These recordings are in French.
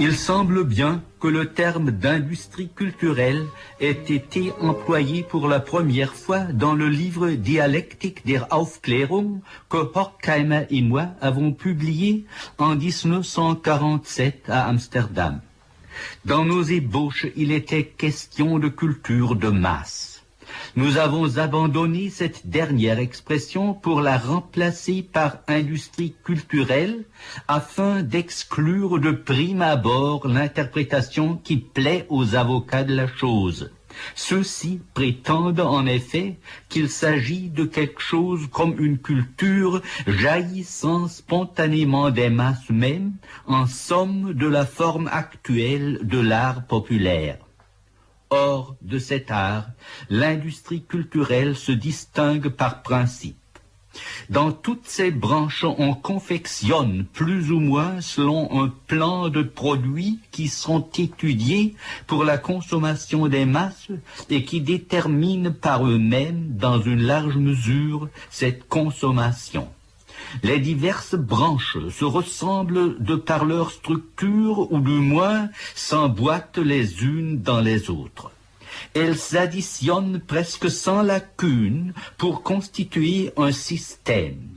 Il semble bien que le terme d'industrie culturelle ait été employé pour la première fois dans le livre Dialektik der Aufklärung que Horkheimer et moi avons publié en 1947 à Amsterdam. Dans nos ébauches, il était question de culture de masse. Nous avons abandonné cette dernière expression pour la remplacer par industrie culturelle afin d'exclure de prime abord l'interprétation qui plaît aux avocats de la chose. Ceux-ci prétendent en effet qu'il s'agit de quelque chose comme une culture jaillissant spontanément des masses mêmes, en somme de la forme actuelle de l'art populaire. Hors de cet art, l'industrie culturelle se distingue par principe. Dans toutes ces branches, on confectionne plus ou moins selon un plan de produits qui sont étudiés pour la consommation des masses et qui déterminent par eux-mêmes, dans une large mesure, cette consommation. Les diverses branches se ressemblent de par leur structure ou du moins s'emboîtent les unes dans les autres. Elles s'additionnent presque sans lacune pour constituer un système.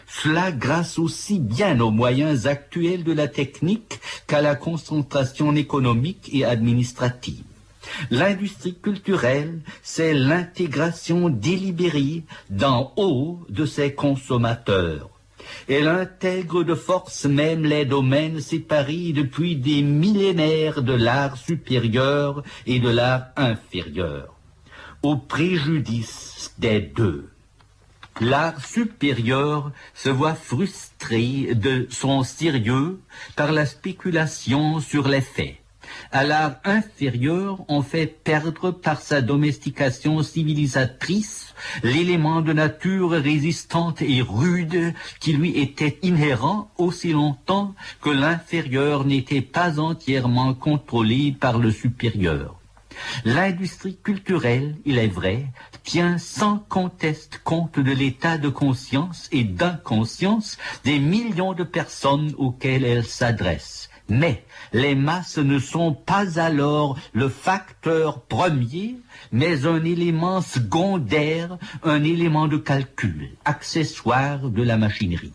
Cela grâce aussi bien aux moyens actuels de la technique qu'à la concentration économique et administrative. L'industrie culturelle, c'est l'intégration délibérée d'en haut de ses consommateurs. Elle intègre de force même les domaines séparés depuis des millénaires de l'art supérieur et de l'art inférieur, au préjudice des deux. L'art supérieur se voit frustré de son sérieux par la spéculation sur les faits. À l'art inférieur, on fait perdre par sa domestication civilisatrice l'élément de nature résistante et rude qui lui était inhérent aussi longtemps que l'inférieur n'était pas entièrement contrôlé par le supérieur. L'industrie culturelle, il est vrai, tient sans conteste compte de l'état de conscience et d'inconscience des millions de personnes auxquelles elle s'adresse. Mais les masses ne sont pas alors le facteur premier, mais un élément secondaire, un élément de calcul, accessoire de la machinerie.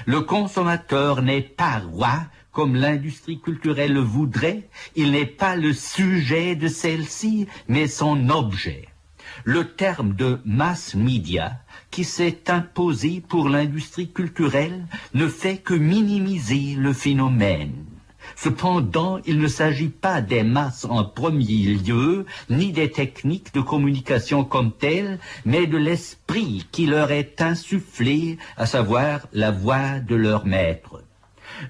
Le consommateur n'est pas roi, comme l'industrie culturelle le voudrait, il n'est pas le sujet de celle-ci, mais son objet. Le terme de mass media, qui s'est imposé pour l'industrie culturelle, ne fait que minimiser le phénomène. Cependant, il ne s'agit pas des masses en premier lieu, ni des techniques de communication comme telles, mais de l'esprit qui leur est insufflé, à savoir la voix de leur maître.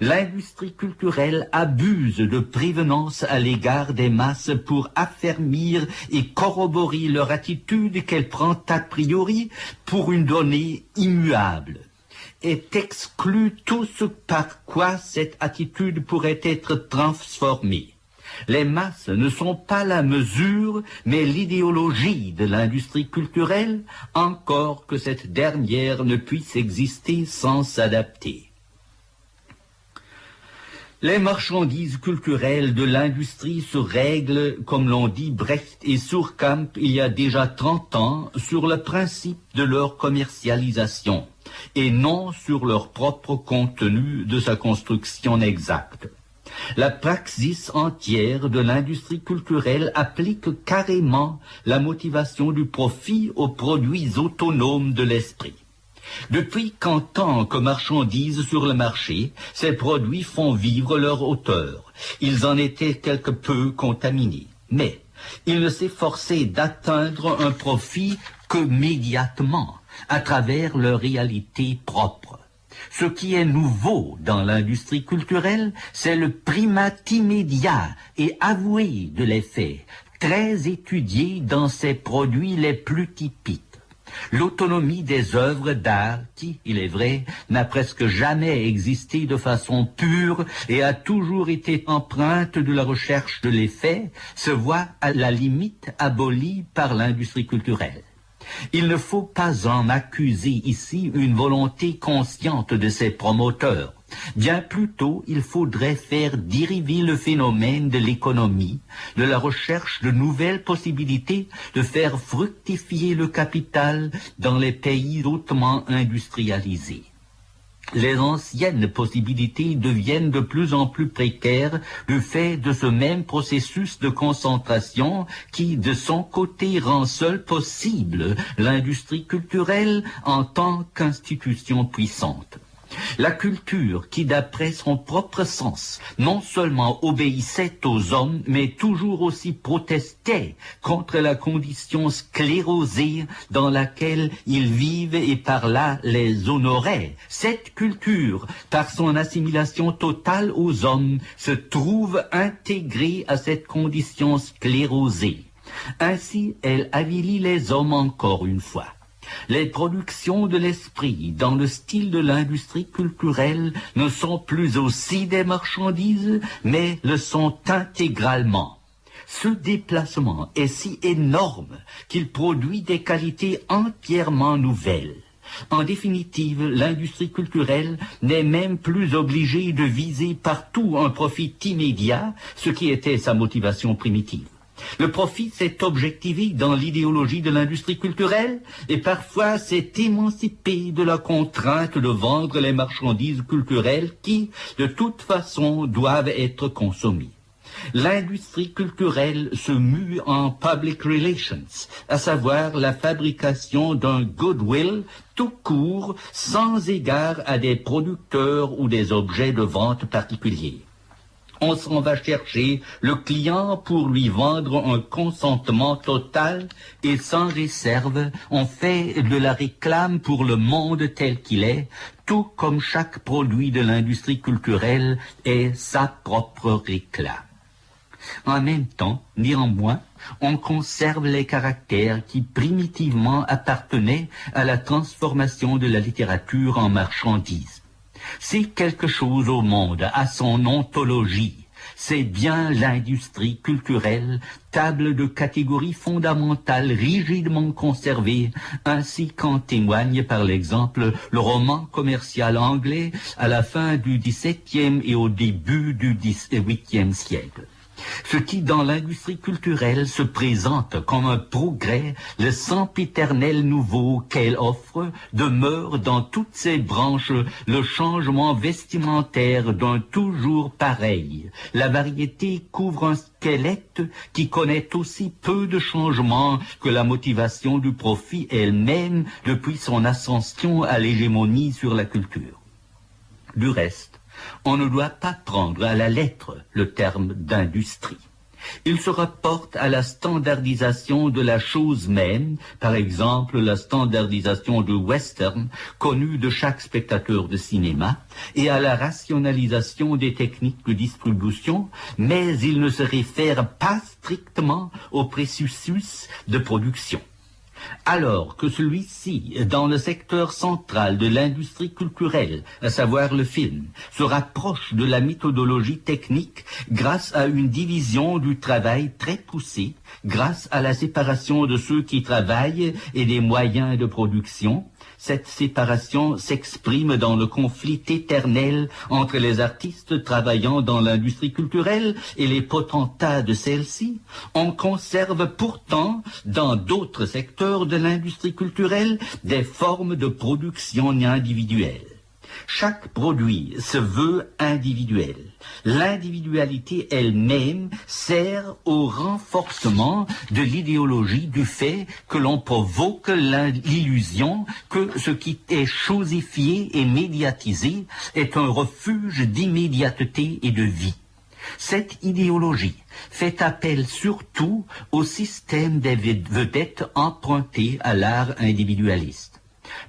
L'industrie culturelle abuse de prévenance à l'égard des masses pour affermir et corroborer leur attitude qu'elle prend a priori pour une donnée immuable. Est exclu tout ce par quoi cette attitude pourrait être transformée. Les masses ne sont pas la mesure, mais l'idéologie de l'industrie culturelle, encore que cette dernière ne puisse exister sans s'adapter. Les marchandises culturelles de l'industrie se règlent, comme l'ont dit Brecht et Suhrkamp il y a déjà 30 ans, sur le principe de leur commercialisation, et non sur leur propre contenu de sa construction exacte. La praxis entière de l'industrie culturelle applique carrément la motivation du profit aux produits autonomes de l'esprit. Depuis qu'en tant que marchandises sur le marché, ces produits font vivre leur auteur. Ils en étaient quelque peu contaminés. Mais il ne s'est forcé d'atteindre un profit que médiatement, à travers leur réalité propre. Ce qui est nouveau dans l'industrie culturelle, c'est le primat immédiat et avoué de l'effet, très étudié dans ses produits les plus typiques. L'autonomie des œuvres d'art qui, il est vrai, n'a presque jamais existé de façon pure et a toujours été empreinte de la recherche de l'effet, se voit à la limite abolie par l'industrie culturelle. Il ne faut pas en accuser ici une volonté consciente de ses promoteurs. Bien plutôt, il faudrait faire dériver le phénomène de l'économie, de la recherche de nouvelles possibilités, de faire fructifier le capital dans les pays hautement industrialisés. Les anciennes possibilités deviennent de plus en plus précaires du fait de ce même processus de concentration qui, de son côté, rend seul possible l'industrie culturelle en tant qu'institution puissante. La culture qui, d'après son propre sens, non seulement obéissait aux hommes, mais toujours aussi protestait contre la condition sclérosée dans laquelle ils vivent et par là les honorait. Cette culture, par son assimilation totale aux hommes, se trouve intégrée à cette condition sclérosée. Ainsi, elle avilit les hommes encore une fois. Les productions de l'esprit dans le style de l'industrie culturelle ne sont plus aussi des marchandises, mais le sont intégralement. Ce déplacement est si énorme qu'il produit des qualités entièrement nouvelles. En définitive, l'industrie culturelle n'est même plus obligée de viser partout un profit immédiat, ce qui était sa motivation primitive. Le profit s'est objectivé dans l'idéologie de l'industrie culturelle et parfois s'est émancipé de la contrainte de vendre les marchandises culturelles qui, de toute façon, doivent être consommées. L'industrie culturelle se mue en public relations, à savoir la fabrication d'un goodwill tout court, sans égard à des producteurs ou des objets de vente particuliers. On s'en va chercher le client pour lui vendre un consentement total et sans réserve. On fait de la réclame pour le monde tel qu'il est, tout comme chaque produit de l'industrie culturelle est sa propre réclame. En même temps, néanmoins, on conserve les caractères qui primitivement appartenaient à la transformation de la littérature en marchandise. Si quelque chose au monde a son ontologie, c'est bien l'industrie culturelle, table de catégories fondamentales rigidement conservée, ainsi qu'en témoigne par l'exemple le roman commercial anglais à la fin du XVIIe et au début du XVIIIe siècle. Ce qui, dans l'industrie culturelle, se présente comme un progrès, le sempiternel nouveau qu'elle offre, demeure dans toutes ses branches le changement vestimentaire d'un toujours pareil. La variété couvre un squelette qui connaît aussi peu de changements que la motivation du profit elle-même depuis son ascension à l'hégémonie sur la culture. Du reste, on ne doit pas prendre à la lettre le terme d'industrie. Il se rapporte à la standardisation de la chose même, par exemple la standardisation du western, connue de chaque spectateur de cinéma, et à la rationalisation des techniques de distribution, mais il ne se réfère pas strictement au processus de production. Alors que celui-ci, dans le secteur central de l'industrie culturelle, à savoir le film, se rapproche de la méthodologie technique grâce à une division du travail très poussée, grâce à la séparation de ceux qui travaillent et des moyens de production. Cette séparation s'exprime dans le conflit éternel entre les artistes travaillant dans l'industrie culturelle et les potentats de celle-ci. On conserve pourtant, dans d'autres secteurs de l'industrie culturelle, des formes de production individuelle. Chaque produit se veut individuel. L'individualité elle-même sert au renforcement de l'idéologie du fait que l'on provoque l'illusion que ce qui est chosifié et médiatisé est un refuge d'immédiateté et de vie. Cette idéologie fait appel surtout au système des vedettes empruntées à l'art individualiste.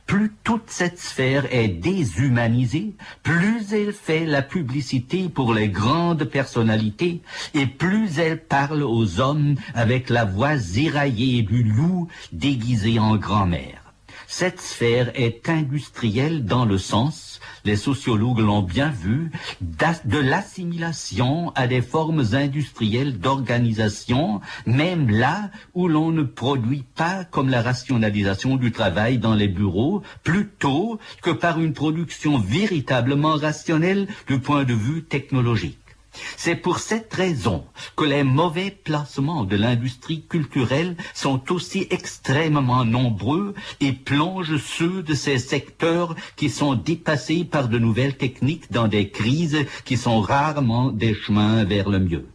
Plus toute cette sphère est déshumanisée, plus elle fait la publicité pour les grandes personnalités et plus elle parle aux hommes avec la voix éraillée du loup déguisé en grand-mère. Cette sphère est industrielle dans le sens, les sociologues l'ont bien vu, de l'assimilation à des formes industrielles d'organisation, même là où l'on ne produit pas comme la rationalisation du travail dans les bureaux, plutôt que par une production véritablement rationnelle du point de vue technologique. C'est pour cette raison que les mauvais placements de l'industrie culturelle sont aussi extrêmement nombreux et plongent ceux de ces secteurs qui sont dépassés par de nouvelles techniques dans des crises qui sont rarement des chemins vers le mieux.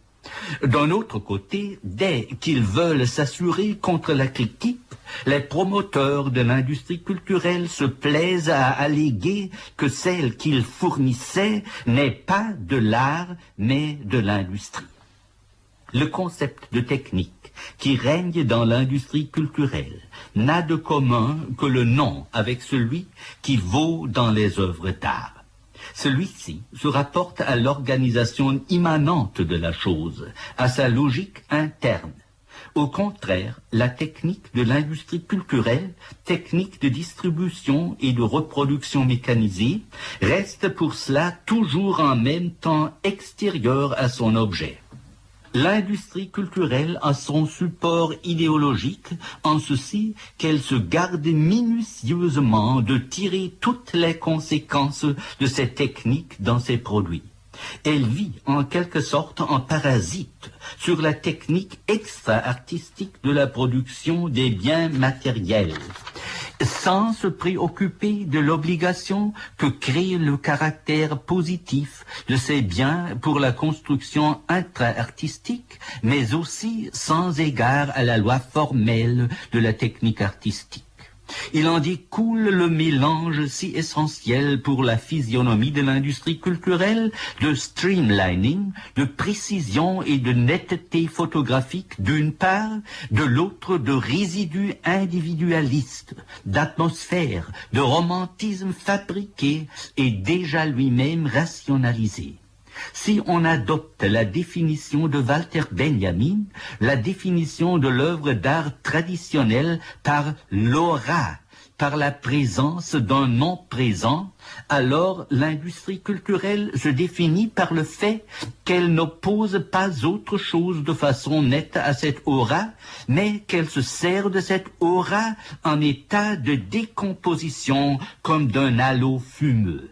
D'un autre côté, dès qu'ils veulent s'assurer contre la critique, les promoteurs de l'industrie culturelle se plaisent à alléguer que celle qu'ils fournissaient n'est pas de l'art, mais de l'industrie. Le concept de technique qui règne dans l'industrie culturelle n'a de commun que le nom avec celui qui vaut dans les œuvres d'art. Celui-ci se rapporte à l'organisation immanente de la chose, à sa logique interne. Au contraire, la technique de l'industrie culturelle, technique de distribution et de reproduction mécanisée, reste pour cela toujours en même temps extérieure à son objet. L'industrie culturelle a son support idéologique en ceci qu'elle se garde minutieusement de tirer toutes les conséquences de cette technique dans ses produits. Elle vit en quelque sorte en parasite sur la technique extra-artistique de la production des biens matériels, sans se préoccuper de l'obligation que crée le caractère positif de ces biens pour la construction intra-artistique, mais aussi sans égard à la loi formelle de la technique artistique. Il en découle le mélange si essentiel pour la physionomie de l'industrie culturelle de streamlining, de précision et de netteté photographique d'une part, de l'autre de résidus individualistes, d'atmosphère, de romantisme fabriqué et déjà lui-même rationalisé. Si on adopte la définition de Walter Benjamin, la définition de l'œuvre d'art traditionnelle par l'aura, par la présence d'un non présent, alors l'industrie culturelle se définit par le fait qu'elle n'oppose pas autre chose de façon nette à cette aura, mais qu'elle se sert de cette aura en état de décomposition comme d'un halo fumeux.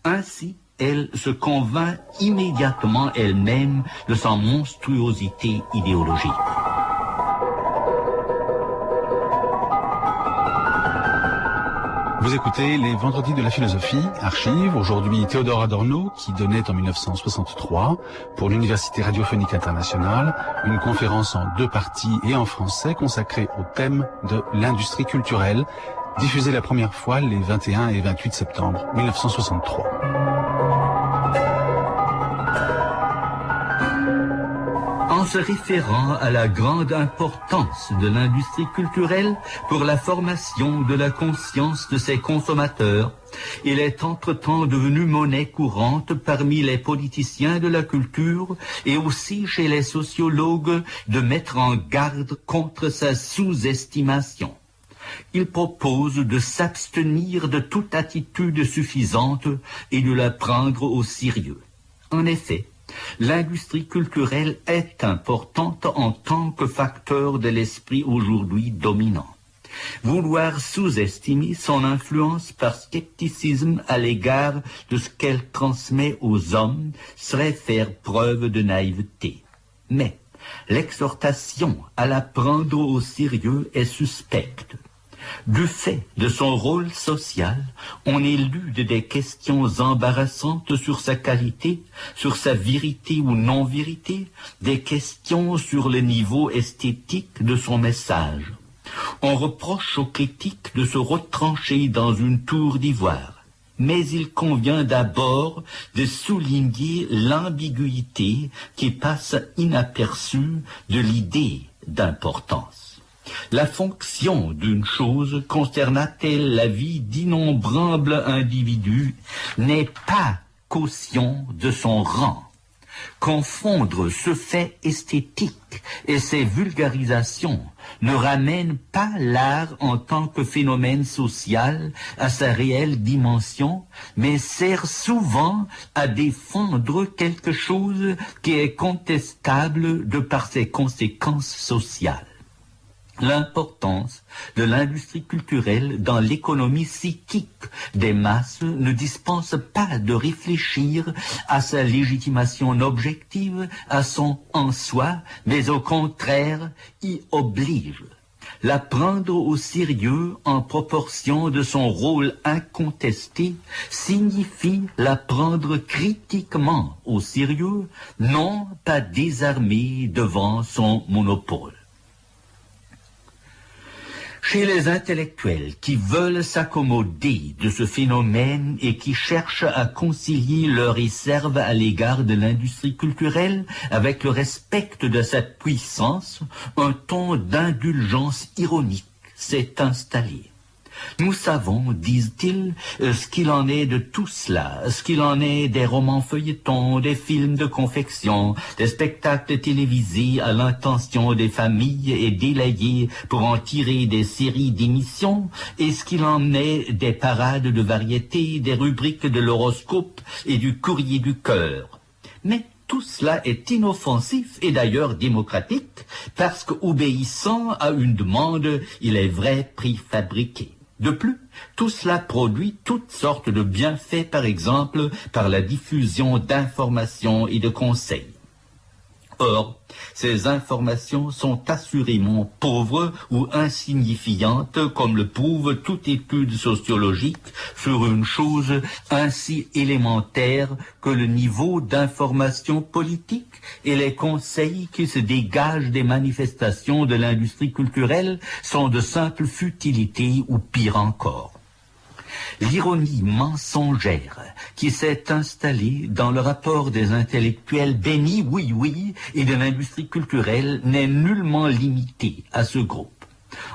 Ainsi, elle se convainc immédiatement elle-même de sa monstruosité idéologique. Vous écoutez les Vendredis de la philosophie, archives, aujourd'hui Théodore Adorno qui donnait en 1963 pour l'Université radiophonique internationale une conférence en 2 parties et en français consacrée au thème de l'industrie culturelle, diffusée la première fois les 21 et 28 septembre 1963. En se référant à la grande importance de l'industrie culturelle pour la formation de la conscience de ses consommateurs, il est entre-temps devenu monnaie courante parmi les politiciens de la culture et aussi chez les sociologues de mettre en garde contre sa sous-estimation. Il propose de s'abstenir de toute attitude suffisante et de la prendre au sérieux. En effet, l'industrie culturelle est importante en tant que facteur de l'esprit aujourd'hui dominant. Vouloir sous-estimer son influence par scepticisme à l'égard de ce qu'elle transmet aux hommes serait faire preuve de naïveté. Mais l'exhortation à la prendre au sérieux est suspecte. Du fait de son rôle social, on élude des questions embarrassantes sur sa qualité, sur sa vérité ou non-vérité, des questions sur le niveau esthétique de son message. On reproche aux critiques de se retrancher dans une tour d'ivoire, mais il convient d'abord de souligner l'ambiguïté qui passe inaperçue de l'idée d'importance. La fonction d'une chose concernant-elle la vie d'innombrables individus n'est pas caution de son rang. Confondre ce fait esthétique et ces vulgarisations ne ramènent pas l'art en tant que phénomène social à sa réelle dimension, mais servent souvent à défendre quelque chose qui est contestable de par ses conséquences sociales. L'importance de l'industrie culturelle dans l'économie psychique des masses ne dispense pas de réfléchir à sa légitimation objective, à son en soi, mais au contraire y oblige. La prendre au sérieux en proportion de son rôle incontesté signifie la prendre critiquement au sérieux, non pas désarmée devant son monopole. Chez les intellectuels qui veulent s'accommoder de ce phénomène et qui cherchent à concilier leur réserve à l'égard de l'industrie culturelle avec le respect de cette puissance, un ton d'indulgence ironique s'est installé. Nous savons, disent-ils, ce qu'il en est de tout cela, ce qu'il en est des romans feuilletons, des films de confection, des spectacles télévisés à l'intention des familles et délayés pour en tirer des séries d'émissions, et ce qu'il en est des parades de variété, des rubriques de l'horoscope et du courrier du cœur. Mais tout cela est inoffensif et d'ailleurs démocratique, parce qu'obéissant à une demande, il est vrai préfabriqué. De plus, tout cela produit toutes sortes de bienfaits, par exemple, par la diffusion d'informations et de conseils. Or, ces informations sont assurément pauvres ou insignifiantes, comme le prouve toute étude sociologique sur une chose ainsi élémentaire que le niveau d'information politique, et les conseils qui se dégagent des manifestations de l'industrie culturelle sont de simples futilités ou pire encore. L'ironie mensongère qui s'est installée dans le rapport des intellectuels bénis, oui, et de l'industrie culturelle n'est nullement limitée à ce groupe.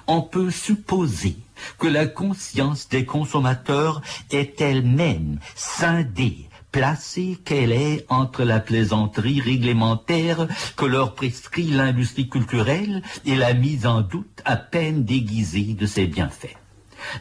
On peut supposer que la conscience des consommateurs est elle-même scindée, placée qu'elle est entre la plaisanterie réglementaire que leur prescrit l'industrie culturelle et la mise en doute à peine déguisée de ses bienfaits.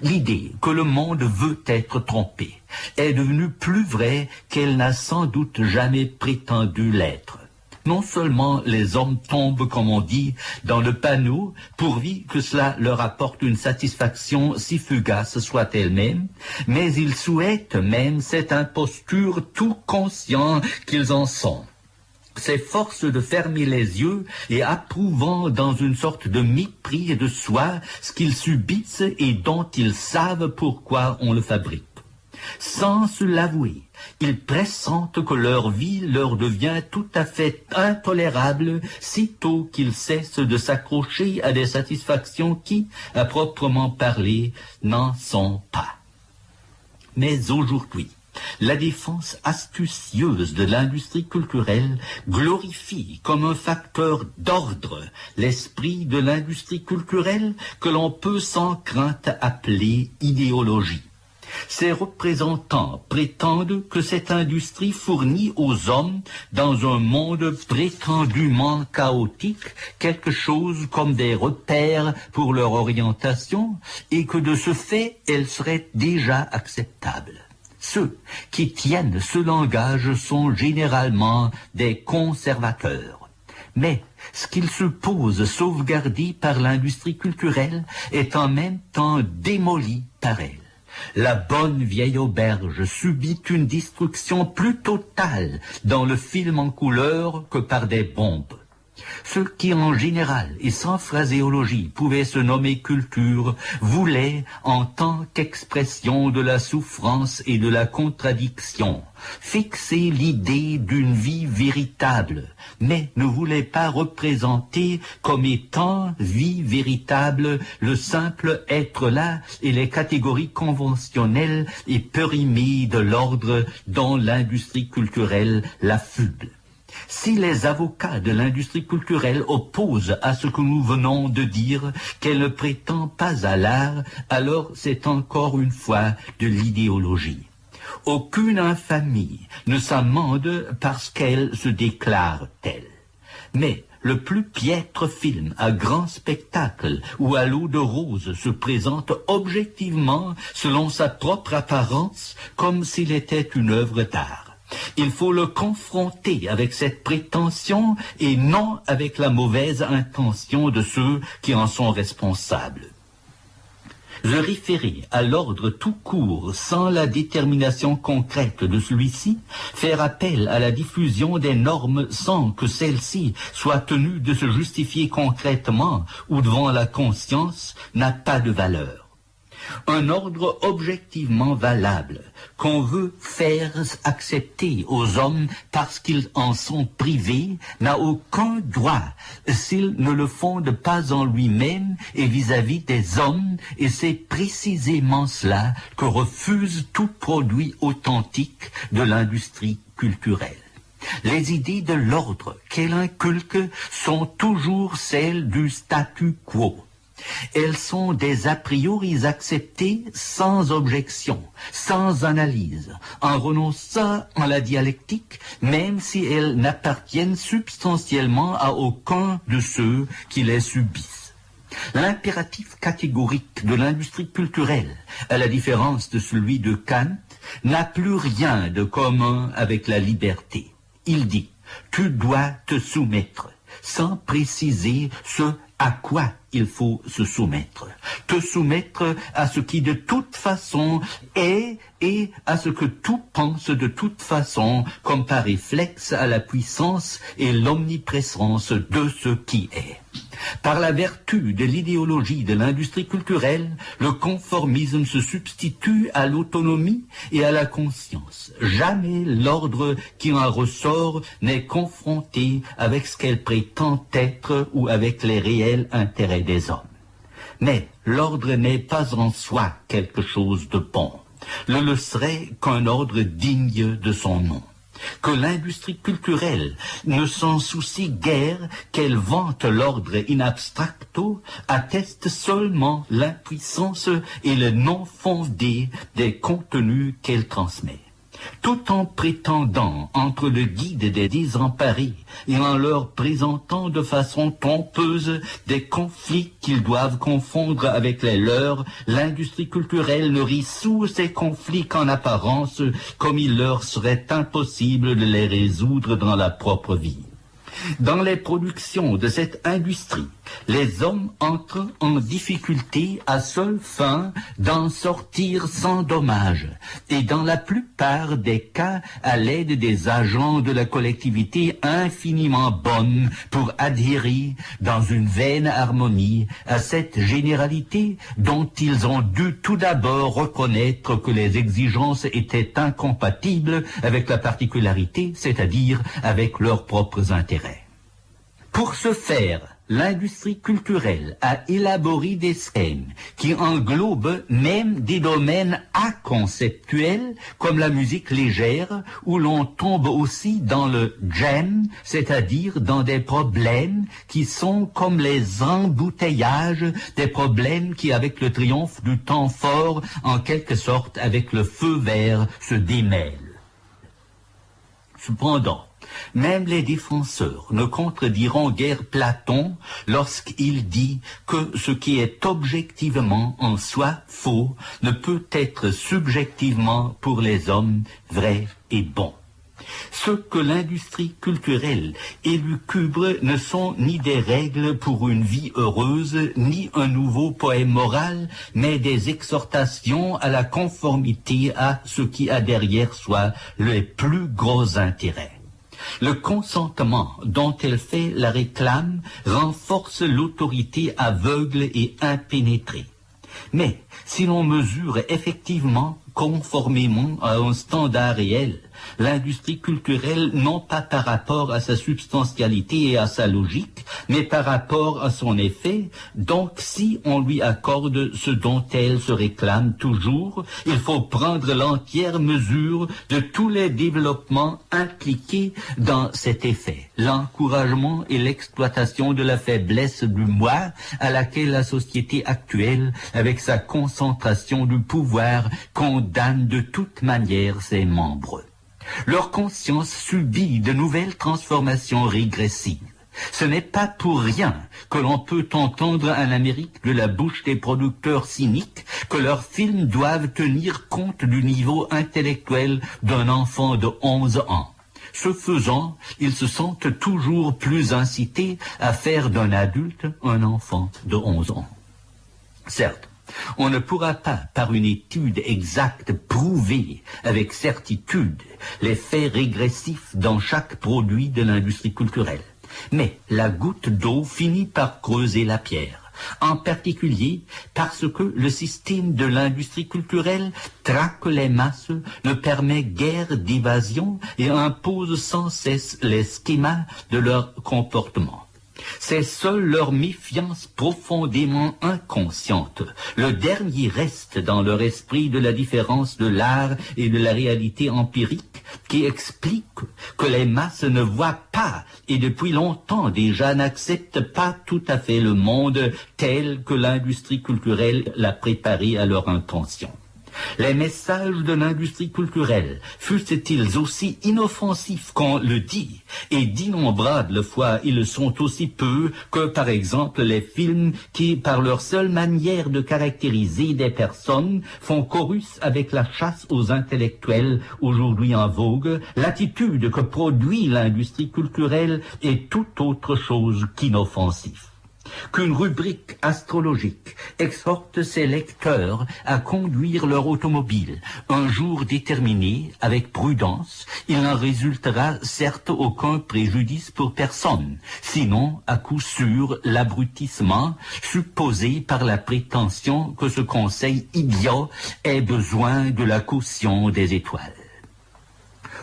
L'idée que le monde veut être trompé est devenue plus vraie qu'elle n'a sans doute jamais prétendu l'être. Non seulement les hommes tombent, comme on dit, dans le panneau, pourvu que cela leur apporte une satisfaction si fugace soit elle-même, mais ils souhaitent même cette imposture tout conscients qu'ils en sont. S'efforcent de fermer les yeux et approuvant dans une sorte de mépris de soi ce qu'ils subissent et dont ils savent pourquoi on le fabrique. Sans se l'avouer, ils pressentent que leur vie leur devient tout à fait intolérable sitôt qu'ils cessent de s'accrocher à des satisfactions qui, à proprement parler, n'en sont pas. Mais aujourd'hui, la défense astucieuse de l'industrie culturelle glorifie comme un facteur d'ordre l'esprit de l'industrie culturelle que l'on peut sans crainte appeler idéologie. Ses représentants prétendent que cette industrie fournit aux hommes, dans un monde prétendument chaotique, quelque chose comme des repères pour leur orientation et que de ce fait, elle serait déjà acceptable. Ceux qui tiennent ce langage sont généralement des conservateurs. Mais ce qu'ils supposent sauvegarder par l'industrie culturelle est en même temps démoli par elle. La bonne vieille auberge subit une destruction plus totale dans le film en couleur que par des bombes. Ceux qui en général et sans phraséologie pouvaient se nommer culture voulaient, en tant qu'expression de la souffrance et de la contradiction, fixer l'idée d'une vie véritable, mais ne voulaient pas représenter comme étant vie véritable le simple être là et les catégories conventionnelles et périmées de l'ordre dont l'industrie culturelle l'affuble. Si les avocats de l'industrie culturelle opposent à ce que nous venons de dire qu'elle ne prétend pas à l'art, alors c'est encore une fois de l'idéologie. Aucune infamie ne s'amende parce qu'elle se déclare telle. Mais le plus piètre film à grand spectacle ou à l'eau de rose se présente objectivement selon sa propre apparence comme s'il était une œuvre d'art. Il faut le confronter avec cette prétention et non avec la mauvaise intention de ceux qui en sont responsables. Se référer à l'ordre tout court sans la détermination concrète de celui-ci, faire appel à la diffusion des normes sans que celles-ci soient tenues de se justifier concrètement ou devant la conscience n'a pas de valeur. Un ordre objectivement valable qu'on veut faire accepter aux hommes parce qu'ils en sont privés n'a aucun droit s'ils ne le fondent pas en lui-même et vis-à-vis des hommes, et c'est précisément cela que refuse tout produit authentique de l'industrie culturelle. Les idées de l'ordre qu'elle inculque sont toujours celles du statu quo. Elles sont des a priori acceptées sans objection, sans analyse, en renonçant à la dialectique, même si elles n'appartiennent substantiellement à aucun de ceux qui les subissent. L'impératif catégorique de l'industrie culturelle, à la différence de celui de Kant, n'a plus rien de commun avec la liberté. Il dit « tu dois te soumettre », sans préciser ce à quoi il faut se soumettre. Te soumettre à ce qui de toute façon est et à ce que tout pense de toute façon, comme par réflexe à la puissance et l'omniprésence de ce qui est. Par la vertu de l'idéologie de l'industrie culturelle, le conformisme se substitue à l'autonomie et à la conscience. Jamais l'ordre qui en ressort n'est confronté avec ce qu'elle prétend être ou avec les réels intérêts des hommes. Mais l'ordre n'est pas en soi quelque chose de bon. Le serait qu'un ordre digne de son nom. Que l'industrie culturelle ne s'en soucie guère, qu'elle vante l'ordre in abstracto, atteste seulement l'impuissance et le non fondé des contenus qu'elle transmet. Tout en prétendant entre le guide des désemparés et en leur présentant de façon trompeuse des conflits qu'ils doivent confondre avec les leurs, l'industrie culturelle ne résout ces conflits qu'en apparence, comme il leur serait impossible de les résoudre dans la propre vie. Dans les productions de cette industrie, les hommes entrent en difficulté à seule fin d'en sortir sans dommage, et dans la plupart des cas à l'aide des agents de la collectivité infiniment bonnes pour adhérer dans une vaine harmonie à cette généralité dont ils ont dû tout d'abord reconnaître que les exigences étaient incompatibles avec la particularité, c'est-à-dire avec leurs propres intérêts. Pour ce faire, l'industrie culturelle a élaboré des schèmes qui englobent même des domaines aconceptuels comme la musique légère, où l'on tombe aussi dans le jam, c'est-à-dire dans des problèmes qui sont comme les embouteillages, des problèmes qui, avec le triomphe du temps fort, en quelque sorte avec le feu vert, se démêlent. Cependant, même les défenseurs ne contrediront guère Platon lorsqu'il dit que ce qui est objectivement en soi faux ne peut être subjectivement pour les hommes vrai et bon. Ce que l'industrie culturelle élucubre ne sont ni des règles pour une vie heureuse, ni un nouveau poème moral, mais des exhortations à la conformité à ce qui a derrière soi les plus gros intérêts. Le consentement dont elle fait la réclame renforce l'autorité aveugle et impénétrée. Mais si l'on mesure effectivement, conformément à un standard réel, l'industrie culturelle non pas par rapport à sa substantialité et à sa logique, mais par rapport à son effet, donc si on lui accorde ce dont elle se réclame toujours, il faut prendre l'entière mesure de tous les développements impliqués dans cet effet, l'encouragement et l'exploitation de la faiblesse du moi à laquelle la société actuelle, avec sa concentration du pouvoir, condamne de toute manière ses membres. Leur conscience subit de nouvelles transformations régressives. Ce n'est pas pour rien que l'on peut entendre en Amérique de la bouche des producteurs cyniques que leurs films doivent tenir compte du niveau intellectuel d'un enfant de 11 ans. Ce faisant, ils se sentent toujours plus incités à faire d'un adulte un enfant de 11 ans. Certes, on ne pourra pas, par une étude exacte, prouver avec certitude les faits régressifs dans chaque produit de l'industrie culturelle. Mais la goutte d'eau finit par creuser la pierre, en particulier parce que le système de l'industrie culturelle traque les masses, ne permet guère d'évasion et impose sans cesse les schémas de leur comportement. C'est seule leur méfiance profondément inconsciente, le dernier reste dans leur esprit de la différence de l'art et de la réalité empirique, qui explique que les masses ne voient pas et depuis longtemps déjà n'acceptent pas tout à fait le monde tel que l'industrie culturelle l'a préparé à leur intention. Les messages de l'industrie culturelle, fussent-ils aussi inoffensifs qu'on le dit, et d'innombrables fois ils le sont aussi peu que, par exemple, les films qui, par leur seule manière de caractériser des personnes, font chorus avec la chasse aux intellectuels aujourd'hui en vogue, l'attitude que produit l'industrie culturelle est tout autre chose qu'inoffensif. Qu'une rubrique astrologique exhorte ses lecteurs à conduire leur automobile un jour déterminé avec prudence, il n'en résultera certes aucun préjudice pour personne, sinon à coup sûr l'abrutissement supposé par la prétention que ce conseil idiot ait besoin de la caution des étoiles.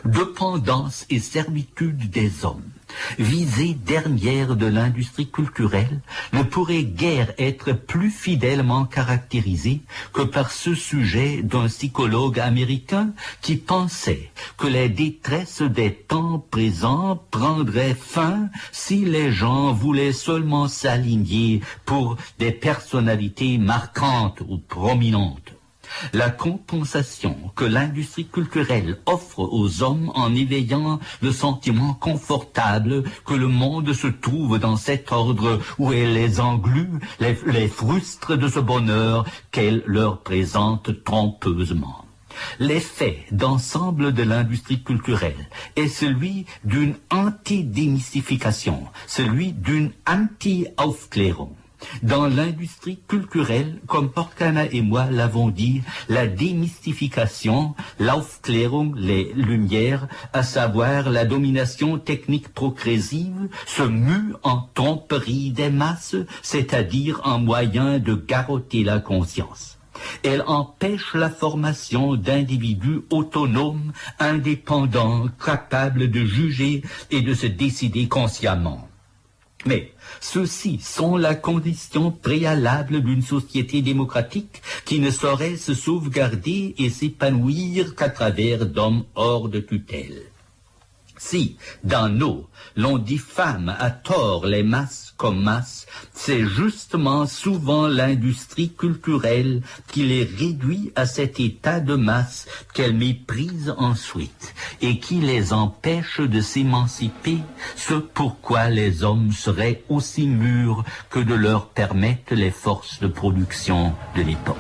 Dépendance et servitude des hommes, visée dernière de l'industrie culturelle, ne pourrait guère être plus fidèlement caractérisée que par ce sujet d'un psychologue américain qui pensait que les détresses des temps présents prendraient fin si les gens voulaient seulement s'aligner pour des personnalités marquantes ou prominentes. La compensation que l'industrie culturelle offre aux hommes en éveillant le sentiment confortable que le monde se trouve dans cet ordre où elle les englue, les frustre de ce bonheur qu'elle leur présente trompeusement. L'effet d'ensemble de l'industrie culturelle est celui d'une anti-démystification, celui d'une anti-Aufklärung. Dans l'industrie culturelle, comme Horkheimer et moi l'avons dit, la démystification, l'Aufklärung, les lumières, à savoir la domination technique progressive, se mue en tromperie des masses, c'est-à-dire en moyen de garrotter la conscience. Elle empêche la formation d'individus autonomes, indépendants, capables de juger et de se décider consciemment. Mais ceux-ci sont la condition préalable d'une société démocratique qui ne saurait se sauvegarder et s'épanouir qu'à travers d'hommes hors de tutelle. Si, dans nos, l'on diffame à tort les masses comme masses, c'est justement souvent l'industrie culturelle qui les réduit à cet état de masse qu'elle méprise ensuite et qui les empêche de s'émanciper, ce pourquoi les hommes seraient aussi mûrs que de leur permettre les forces de production de l'époque.